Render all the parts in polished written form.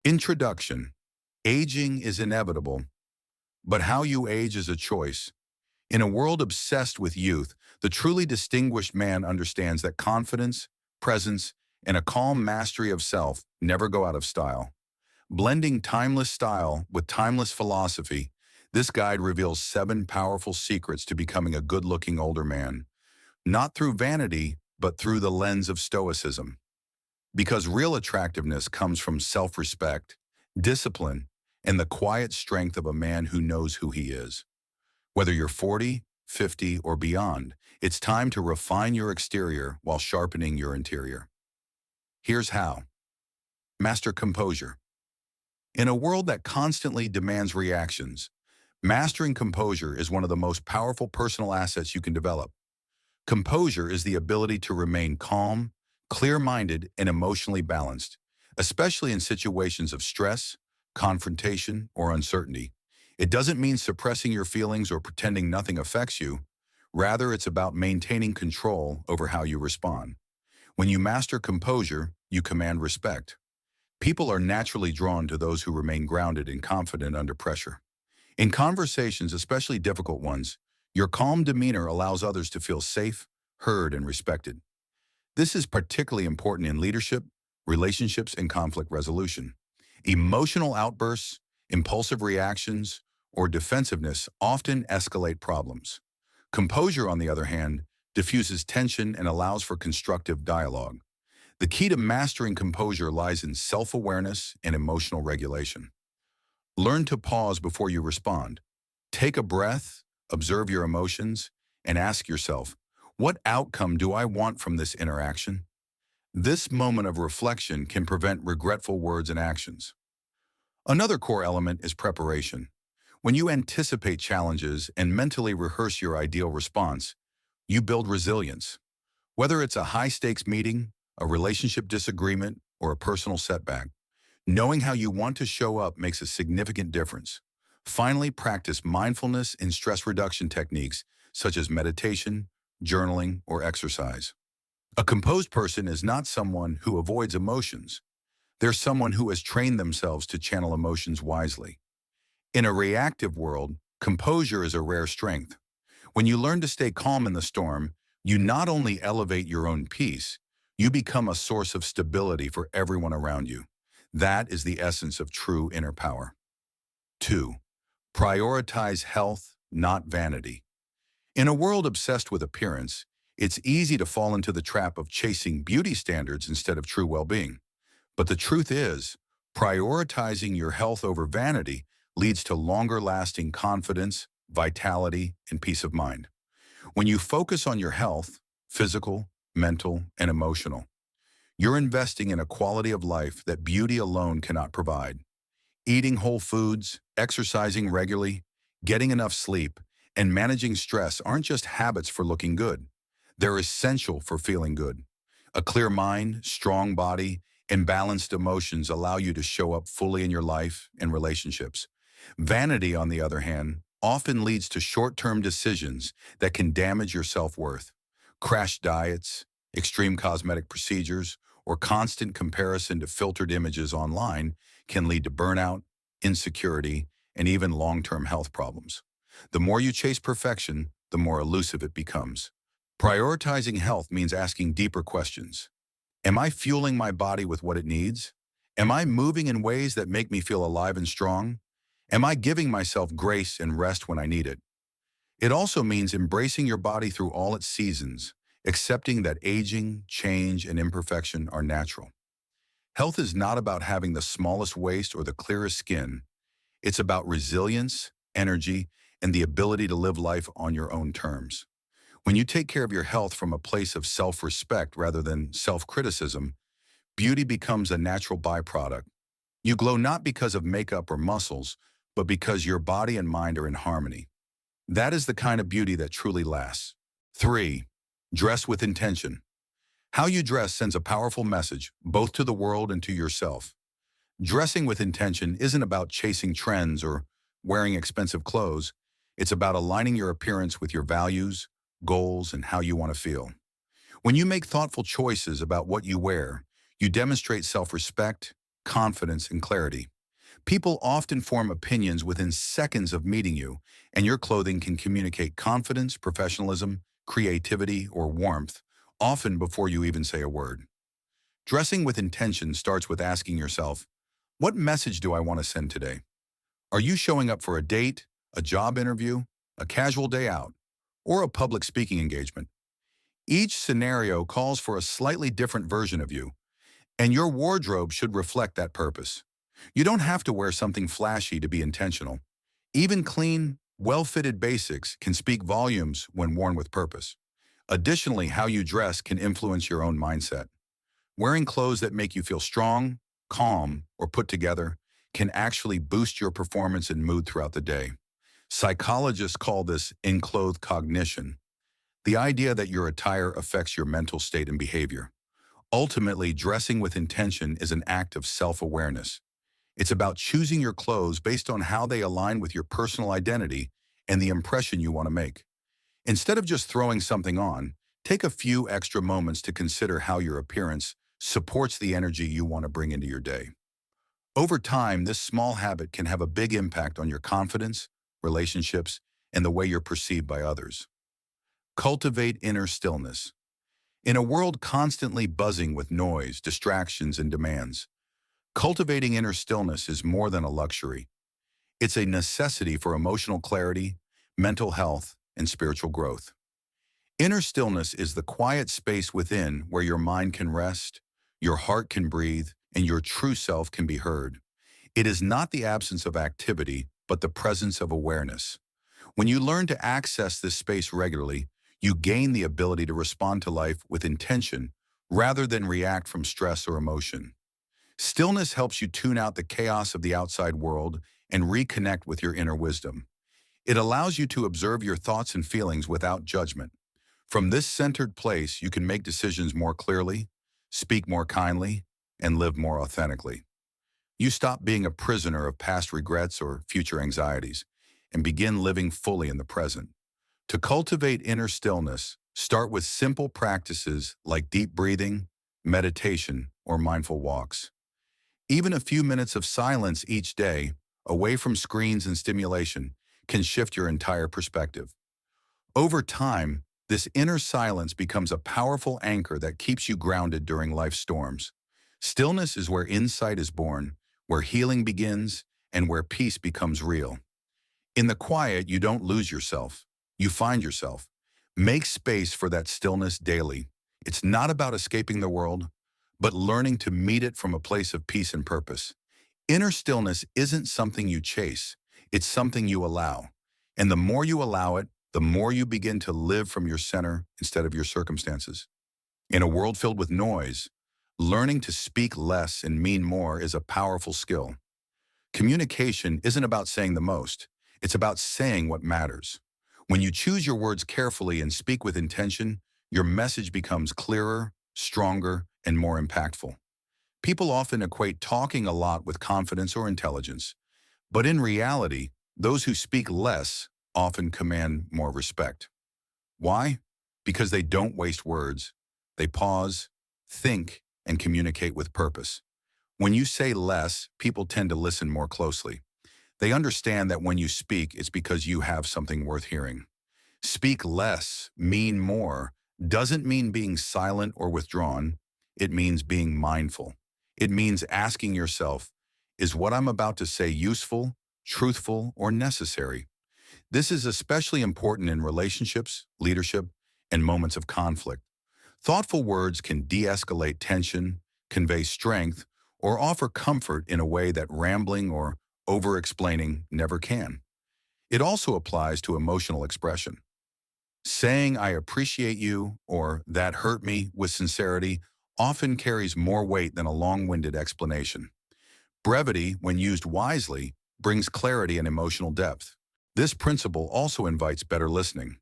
Introduction. Aging is inevitable, but how you age is a choice. In a world obsessed with youth, the truly distinguished man understands that confidence, presence, and a calm mastery of self never go out of style. Blending timeless style with timeless philosophy, this guide reveals 7 powerful secrets to becoming a good-looking older man, not through vanity, but through the lens of Stoicism. Because real attractiveness comes from self-respect, discipline, and the quiet strength of a man who knows who he is. Whether you're 40, 50, or beyond, it's time to refine your exterior while sharpening your interior. Here's how. Master composure. In a world that constantly demands reactions, mastering composure is one of the most powerful personal assets you can develop. Composure is the ability to remain calm, clear-minded, and emotionally balanced, especially in situations of stress, confrontation, or uncertainty. It doesn't mean suppressing your feelings or pretending nothing affects you. Rather, it's about maintaining control over how you respond. When you master composure, you command respect. People are naturally drawn to those who remain grounded and confident under pressure. In conversations, especially difficult ones, your calm demeanor allows others to feel safe, heard, and respected. This is particularly important in leadership, relationships, and conflict resolution. Emotional outbursts, impulsive reactions, or defensiveness often escalate problems. Composure, on the other hand, diffuses tension and allows for constructive dialogue. The key to mastering composure lies in self-awareness and emotional regulation. Learn to pause before you respond. Take a breath, observe your emotions, and ask yourself, what outcome do I want from this interaction? This moment of reflection can prevent regretful words and actions. Another core element is preparation. When you anticipate challenges and mentally rehearse your ideal response, you build resilience. Whether it's a high-stakes meeting, a relationship disagreement, or a personal setback, knowing how you want to show up makes a significant difference. Finally, practice mindfulness and stress reduction techniques such as meditation, journaling, or exercise. A composed person is not someone who avoids emotions. They're someone who has trained themselves to channel emotions wisely. In a reactive world, composure is a rare strength. When you learn to stay calm in the storm, you not only elevate your own peace, you become a source of stability for everyone around you. That is the essence of true inner power. 2. Prioritize health, not vanity. In a world obsessed with appearance, it's easy to fall into the trap of chasing beauty standards instead of true well-being. But the truth is, prioritizing your health over vanity leads to longer-lasting confidence, vitality, and peace of mind. When you focus on your health, physical, mental, and emotional, you're investing in a quality of life that beauty alone cannot provide. Eating whole foods, exercising regularly, getting enough sleep, and managing stress aren't just habits for looking good. They're essential for feeling good. A clear mind, strong body, and balanced emotions allow you to show up fully in your life and relationships. Vanity, on the other hand, often leads to short-term decisions that can damage your self-worth. Crash diets, extreme cosmetic procedures, or constant comparison to filtered images online can lead to burnout, insecurity, and even long-term health problems. The more you chase perfection, the more elusive it becomes. Prioritizing health means asking deeper questions. Am I fueling my body with what it needs? Am I moving in ways that make me feel alive and strong? Am I giving myself grace and rest when I need it? It also means embracing your body through all its seasons, accepting that aging, change, and imperfection are natural. Health is not about having the smallest waist or the clearest skin. It's about resilience, energy, and the ability to live life on your own terms. When you take care of your health from a place of self-respect rather than self-criticism, beauty becomes a natural byproduct. You glow not because of makeup or muscles, but because your body and mind are in harmony. That is the kind of beauty that truly lasts. 3. Dress with intention. How you dress sends a powerful message, both to the world and to yourself. Dressing with intention isn't about chasing trends or wearing expensive clothes. It's about aligning your appearance with your values, goals, and how you want to feel. When you make thoughtful choices about what you wear, you demonstrate self-respect, confidence, and clarity. People often form opinions within seconds of meeting you, and your clothing can communicate confidence, professionalism, creativity, or warmth, often before you even say a word. Dressing with intention starts with asking yourself, what message do I want to send today? Are you showing up for a date, a job interview, a casual day out, or a public speaking engagement? Each scenario calls for a slightly different version of you, and your wardrobe should reflect that purpose. You don't have to wear something flashy to be intentional. Even clean, well-fitted basics can speak volumes when worn with purpose. Additionally, how you dress can influence your own mindset. Wearing clothes that make you feel strong, calm, or put together can actually boost your performance and mood throughout the day. Psychologists call this enclothed cognition, the idea that your attire affects your mental state and behavior. Ultimately, dressing with intention is an act of self-awareness. It's about choosing your clothes based on how they align with your personal identity and the impression you want to make. Instead of just throwing something on, take a few extra moments to consider how your appearance supports the energy you want to bring into your day. Over time, this small habit can have a big impact on your confidence, relationships, and the way you're perceived by others. Cultivate inner stillness. In a world constantly buzzing with noise, distractions, and demands, cultivating inner stillness is more than a luxury. It's a necessity for emotional clarity, mental health, and spiritual growth. Inner stillness is the quiet space within where your mind can rest, your heart can breathe, and your true self can be heard. It is not the absence of activity, but the presence of awareness. When you learn to access this space regularly, you gain the ability to respond to life with intention rather than react from stress or emotion. Stillness helps you tune out the chaos of the outside world and reconnect with your inner wisdom. It allows you to observe your thoughts and feelings without judgment. From this centered place, you can make decisions more clearly, speak more kindly, and live more authentically. You stop being a prisoner of past regrets or future anxieties and begin living fully in the present. To cultivate inner stillness, start with simple practices like deep breathing, meditation, or mindful walks. Even a few minutes of silence each day, away from screens and stimulation, can shift your entire perspective. Over time, this inner silence becomes a powerful anchor that keeps you grounded during life's storms. Stillness is where insight is born, where healing begins, and where peace becomes real. In the quiet, you don't lose yourself. You find yourself. Make space for that stillness daily. It's not about escaping the world, but learning to meet it from a place of peace and purpose. Inner stillness isn't something you chase. It's something you allow. And the more you allow it, the more you begin to live from your center instead of your circumstances. In a world filled with noise, learning to speak less and mean more is a powerful skill. Communication isn't about saying the most. It's about saying what matters. When you choose your words carefully and speak with intention, your message becomes clearer, stronger, and more impactful. People often equate talking a lot with confidence or intelligence, but in reality, those who speak less often command more respect. Why? Because they don't waste words. They pause, think, and communicate with purpose. When you say less, people tend to listen more closely. They understand that when you speak, it's because you have something worth hearing. Speak less, mean more, doesn't mean being silent or withdrawn. It means being mindful. It means asking yourself, is what I'm about to say useful, truthful, or necessary? This is especially important in relationships, leadership, and moments of conflict. Thoughtful words can de-escalate tension, convey strength, or offer comfort in a way that rambling or over-explaining never can. It also applies to emotional expression. Saying "I appreciate you" or "that hurt me" with sincerity often carries more weight than a long-winded explanation. Brevity, when used wisely, brings clarity and emotional depth. This principle also invites better listening.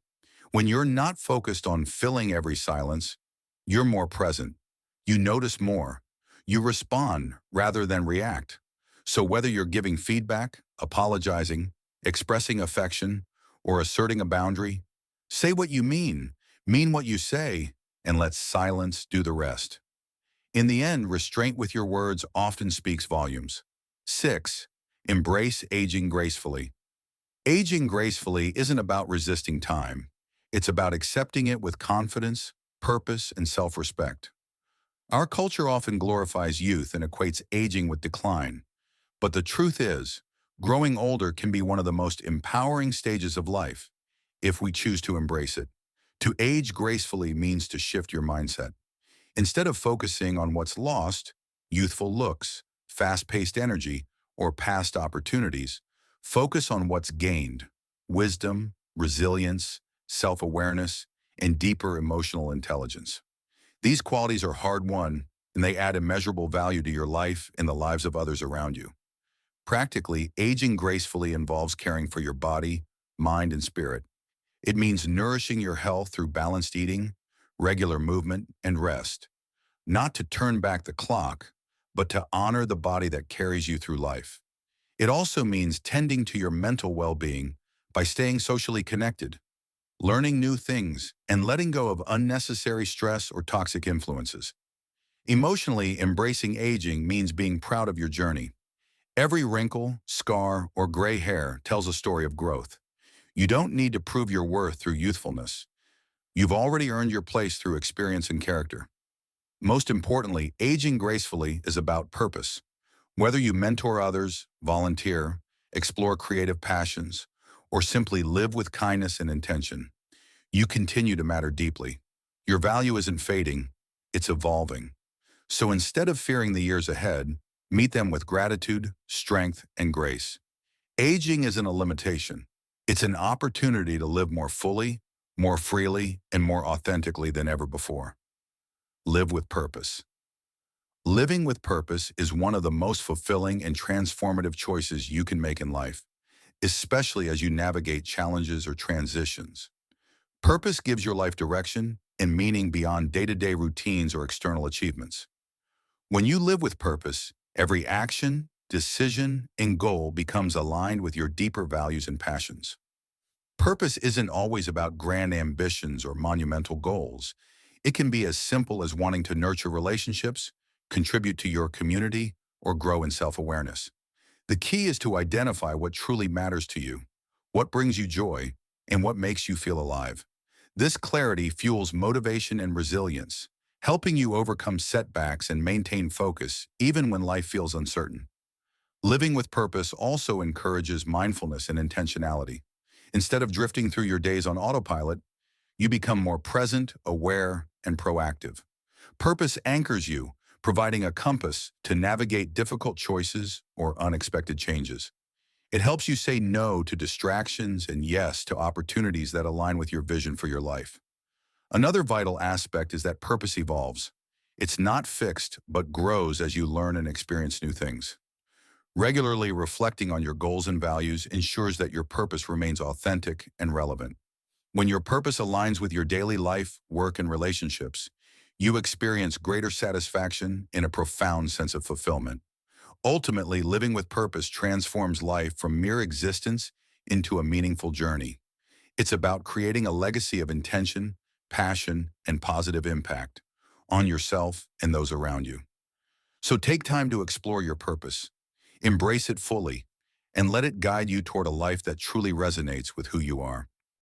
When you're not focused on filling every silence, you're more present. You notice more. You respond rather than react. So whether you're giving feedback, apologizing, expressing affection, or asserting a boundary, say what you mean what you say, and let silence do the rest. In the end, restraint with your words often speaks volumes. 6. Embrace aging gracefully. Aging gracefully isn't about resisting time. It's about accepting it with confidence, purpose, and self-respect. Our culture often glorifies youth and equates aging with decline. But the truth is, growing older can be one of the most empowering stages of life if we choose to embrace it. To age gracefully means to shift your mindset. Instead of focusing on what's lost, youthful looks, fast-paced energy, or past opportunities, focus on what's gained: wisdom, resilience, self-awareness, and deeper emotional intelligence. These qualities are hard-won, and they add immeasurable value to your life and the lives of others around you. Practically, aging gracefully involves caring for your body, mind, and spirit. It means nourishing your health through balanced eating, regular movement, and rest. Not to turn back the clock, but to honor the body that carries you through life. It also means tending to your mental well-being by staying socially connected, learning new things, and letting go of unnecessary stress or toxic influences. Emotionally, embracing aging means being proud of your journey. Every wrinkle, scar, or gray hair tells a story of growth. You don't need to prove your worth through youthfulness. You've already earned your place through experience and character. Most importantly, aging gracefully is about purpose. Whether you mentor others, volunteer, explore creative passions, or simply live with kindness and intention, you continue to matter deeply. Your value isn't fading, it's evolving. So instead of fearing the years ahead, meet them with gratitude, strength, and grace. Aging isn't a limitation. It's an opportunity to live more fully, more freely, and more authentically than ever before. Live with purpose. Living with purpose is one of the most fulfilling and transformative choices you can make in life, especially as you navigate challenges or transitions. Purpose gives your life direction and meaning beyond day-to-day routines or external achievements. When you live with purpose, every action, decision, and goal becomes aligned with your deeper values and passions. Purpose isn't always about grand ambitions or monumental goals. It can be as simple as wanting to nurture relationships, contribute to your community, or grow in self-awareness. The key is to identify what truly matters to you, what brings you joy, and what makes you feel alive. This clarity fuels motivation and resilience, helping you overcome setbacks and maintain focus even when life feels uncertain. Living with purpose also encourages mindfulness and intentionality. Instead of drifting through your days on autopilot, you become more present, aware, and proactive. Purpose anchors you, providing a compass to navigate difficult choices or unexpected changes. It helps you say no to distractions and yes to opportunities that align with your vision for your life. Another vital aspect is that purpose evolves. It's not fixed, but grows as you learn and experience new things. Regularly reflecting on your goals and values ensures that your purpose remains authentic and relevant. When your purpose aligns with your daily life, work, and relationships, you experience greater satisfaction and a profound sense of fulfillment. Ultimately, living with purpose transforms life from mere existence into a meaningful journey. It's about creating a legacy of intention, passion, and positive impact on yourself and those around you. So take time to explore your purpose, embrace it fully, and let it guide you toward a life that truly resonates with who you are.